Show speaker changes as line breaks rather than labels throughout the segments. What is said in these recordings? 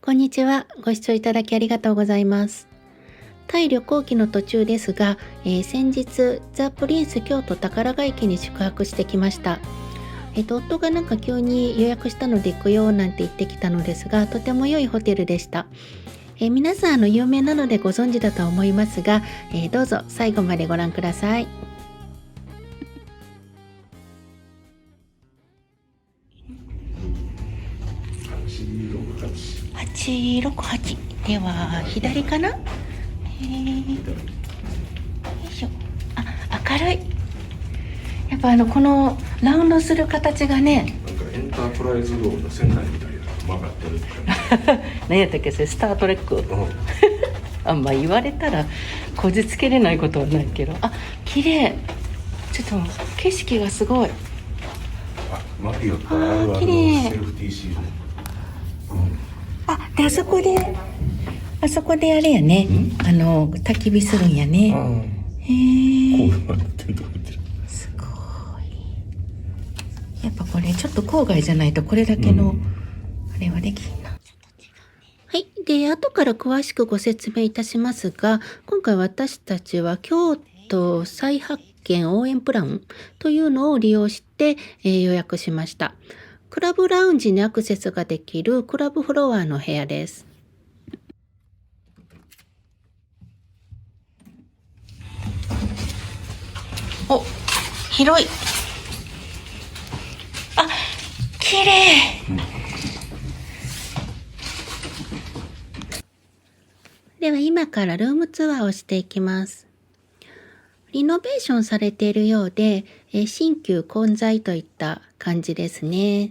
こんにちは。ご視聴いただきありがとうございます。タイ旅行記の途中ですが、先日ザ・プリンス京都宝ヶ池に宿泊してきました。夫が急に予約したので行くよなんて言ってきたのですが、とても良いホテルでした。皆さん有名なのでご存知だとは思いますが、どうぞ最後までご覧ください。868では左かな。よいしょ。明るい。やっぱこのラウンドする形がね、
エンタープライズ号の船内みたいな曲がってるって感じ。
何やったっけ、それスタートレック。言われたらこじつけれないことはないけど、綺麗。ちょっと景色がすごい。
マリオットあるあるのセルフティーシール。
であそこであれやね、焚き火するんやね。すごい。やっぱこれちょっと郊外じゃないとこれだけのあれはできんな。はい。で、後から詳しくご説明いたしますが、今回私たちは京都再発見応援プランというのを利用して、予約しました。クラブラウンジにアクセスができるクラブフロアの部屋です。広い。綺麗。では今からルームツアーをしていきます。リノベーションされているようで、新旧混在といった感じですね。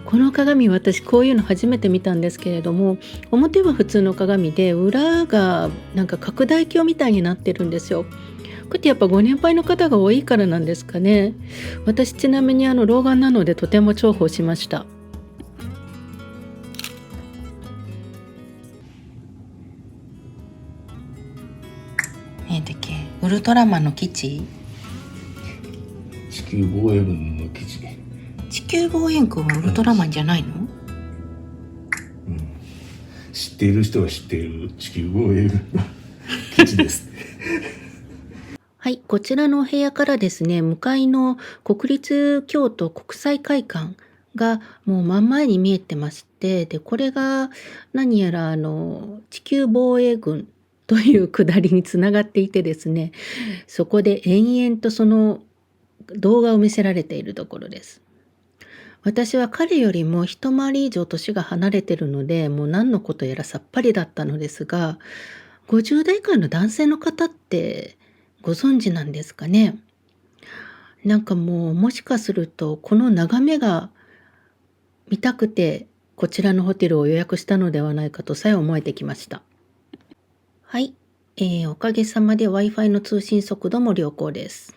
この鏡、私こういうの初めて見たんですけれども、表は普通の鏡で裏が拡大鏡みたいになってるんですよ。これってやっぱご年配の方が多いからなんですかね。私ちなみに老眼なのでとても重宝しました。ウルトラマンの基地、
地球防衛軍の基地。
地球防衛軍はウルトラマンじゃないの？
知っている人は知っている地球防衛軍の基地です
はい、こちらのお部屋からですね、向かいの国立京都国際会館がもう真ん前に見えてまして、でこれが何やら地球防衛軍というくだりにつながっていてですね、そこで延々とその動画を見せられているところです。私は彼よりも一回り以上年が離れてるので、もう何のことやらさっぱりだったのですが、50代以下の男性の方ってご存知なんですかね。なんかもうもしかするとこの眺めが見たくてこちらのホテルを予約したのではないかとさえ思えてきました。はい、おかげさまで Wi-Fi の通信速度も良好です。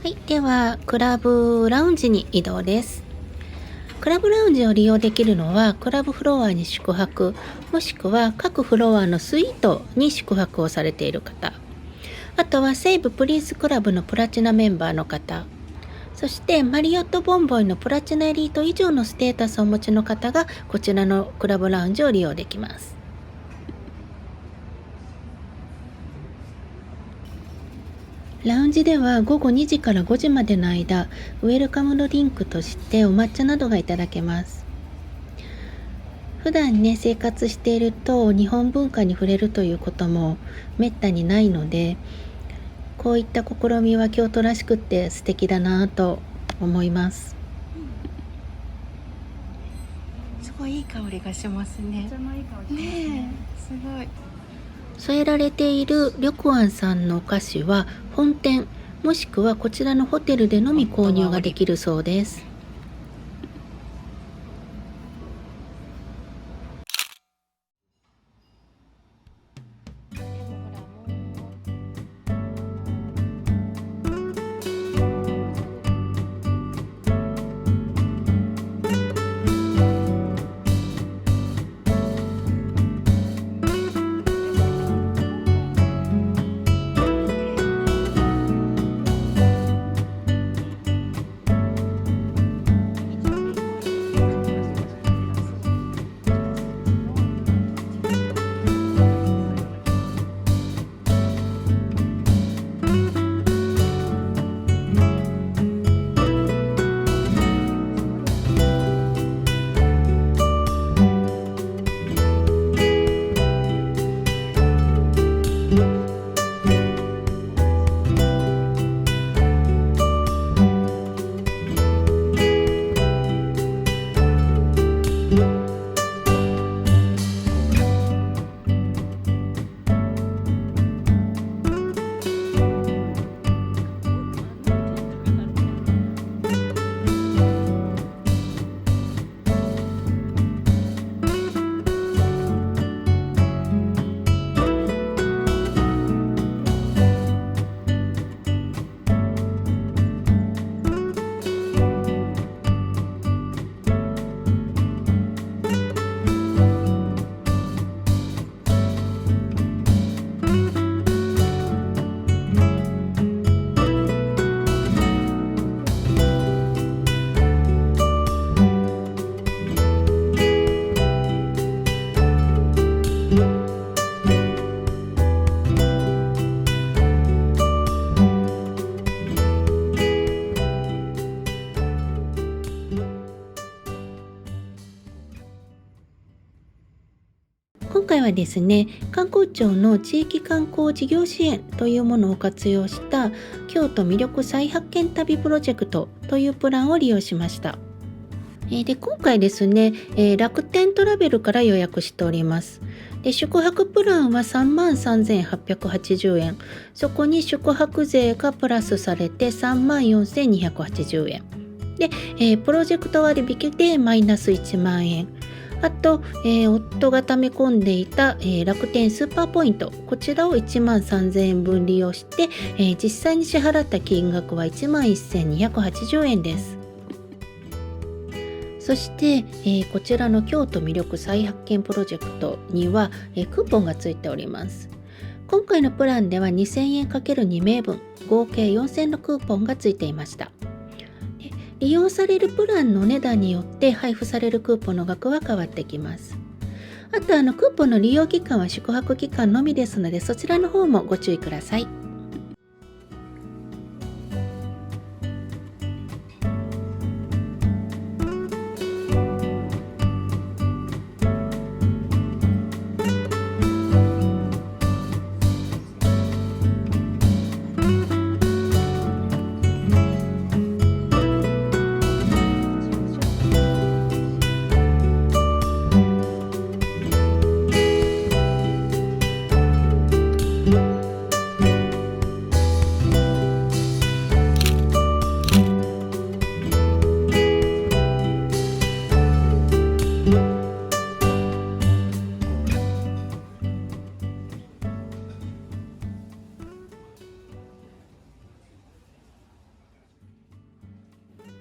はい、ではクラブラウンジに移動です。クラブラウンジを利用できるのはクラブフロアに宿泊、もしくは各フロアのスイートに宿泊をされている方、あとは西武プリンスクラブのプラチナメンバーの方、そしてマリオットボンボイのプラチナエリート以上のステータスをお持ちの方がこちらのクラブラウンジを利用できます。ラウンジでは午後2時から5時までの間、ウェルカムドリンクとしてお抹茶などがいただけます。普段ね、生活していると日本文化に触れるということもめったにないので、こういった試みは京都らしくって素敵だなと思います。
すごいいい香りがしますね。
茶のいい香りします
ね
ね。
え、すごい。
添えられている緑庵さんのお菓子は本店もしくはこちらのホテルでのみ購入ができるそうです。回はですね、観光庁の地域観光事業支援というものを活用した京都魅力再発見旅プロジェクトというプランを利用しました。で、今回ですね、楽天トラベルから予約しております。で、宿泊プランは33,880円。そこに宿泊税がプラスされて34,280円。で、プロジェクト割引でマイナス1万円。あと、夫が貯め込んでいた、楽天スーパーポイント、こちらを13,000円分利用して、実際に支払った金額は11,280円です。そして、こちらの京都魅力再発見プロジェクトには、クーポンがついております。今回のプランでは2000円 ×2 名分、合計4000円のクーポンがついていました。利用されるプランのお値段によって配布されるクーポンの額は変わってきます。あとクーポンの利用期間は宿泊期間のみですので、そちらの方もご注意ください。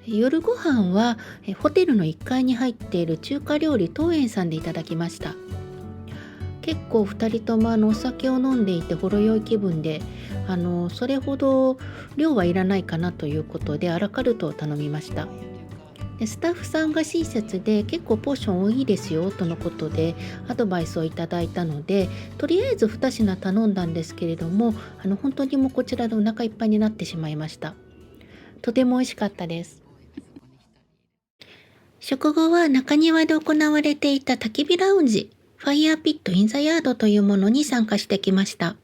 夜ご飯はホテルの1階に入っている中華料理東園さんでいただきました。結構2人ともお酒を飲んでいてほろ酔い気分で、それほど量はいらないかなということでアラカルトを頼みました。で、スタッフさんが親切で結構ポーション多いですよとのことでアドバイスをいただいたので、とりあえず2品頼んだんですけれども、本当にもうこちらでお腹いっぱいになってしまいました。とても美味しかったです。食後は中庭で行われていた焚き火ラウンジ、ファイヤーピットインザヤードというものに参加してきました。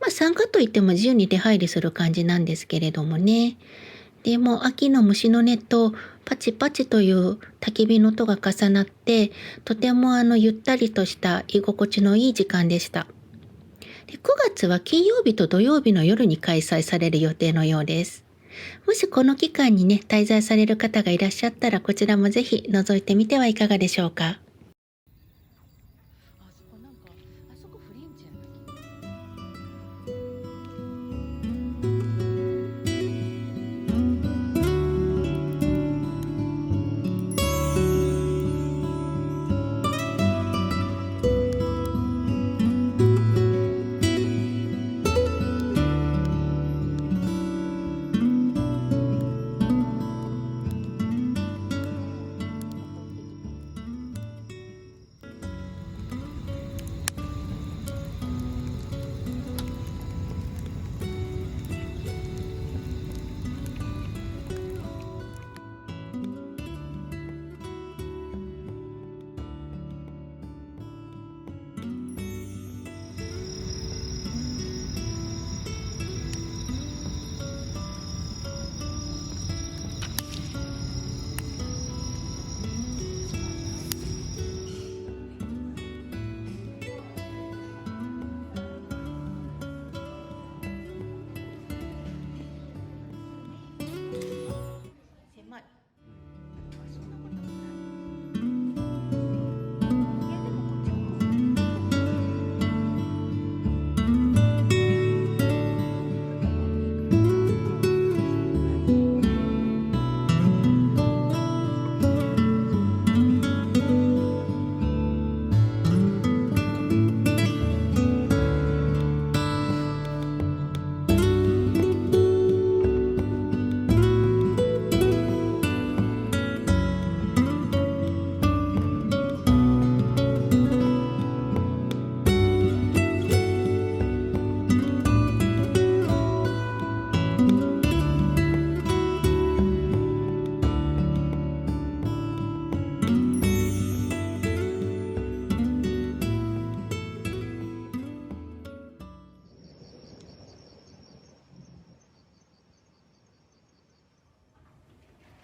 参加といっても自由に出入りする感じなんですけれどもね。でも秋の虫の音とパチパチという焚き火の音が重なって、とてもゆったりとした居心地のいい時間でした。で、9月は金曜日と土曜日の夜に開催される予定のようです。もしこの期間にね、滞在される方がいらっしゃったら、こちらもぜひ覗いてみてはいかがでしょうか。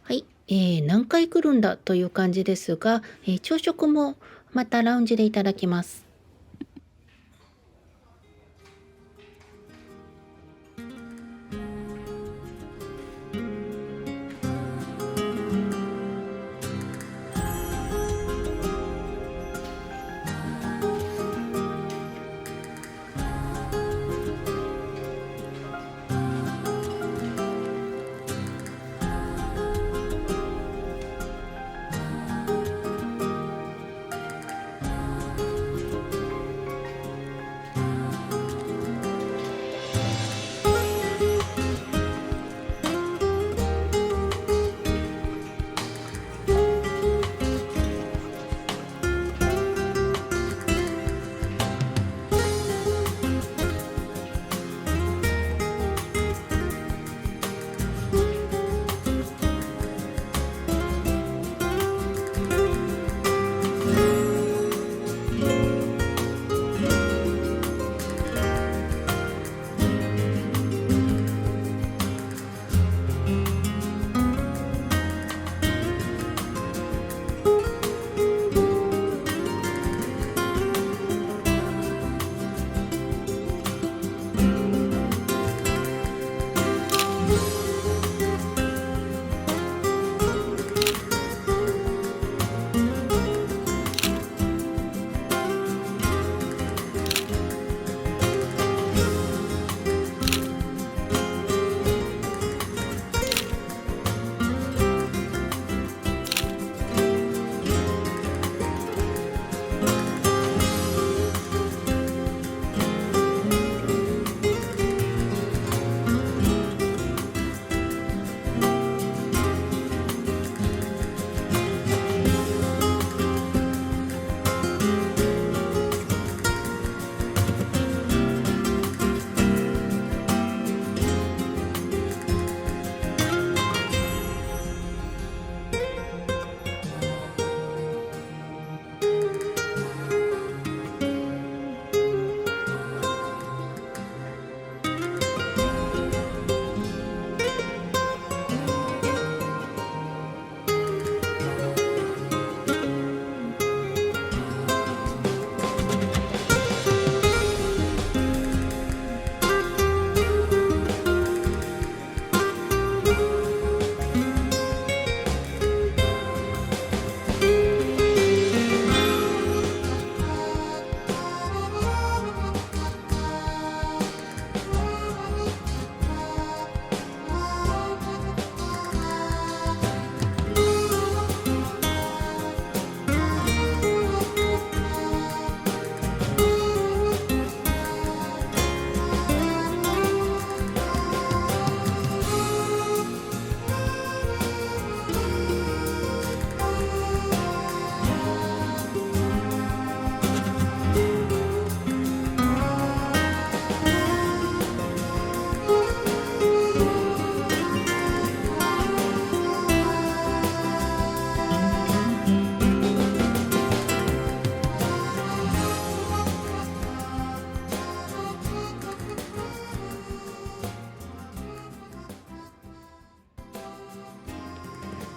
はい、何回来るんだという感じですが、朝食もまたラウンジでいただきます。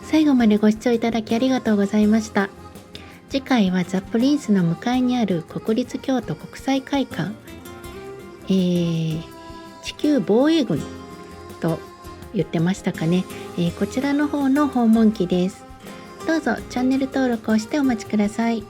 最後までご視聴いただきありがとうございました。次回はザ・プリンスの向かいにある国立京都国際会館、地球防衛軍と言ってましたかね、こちらの方の訪問記です。どうぞチャンネル登録をしてお待ちください。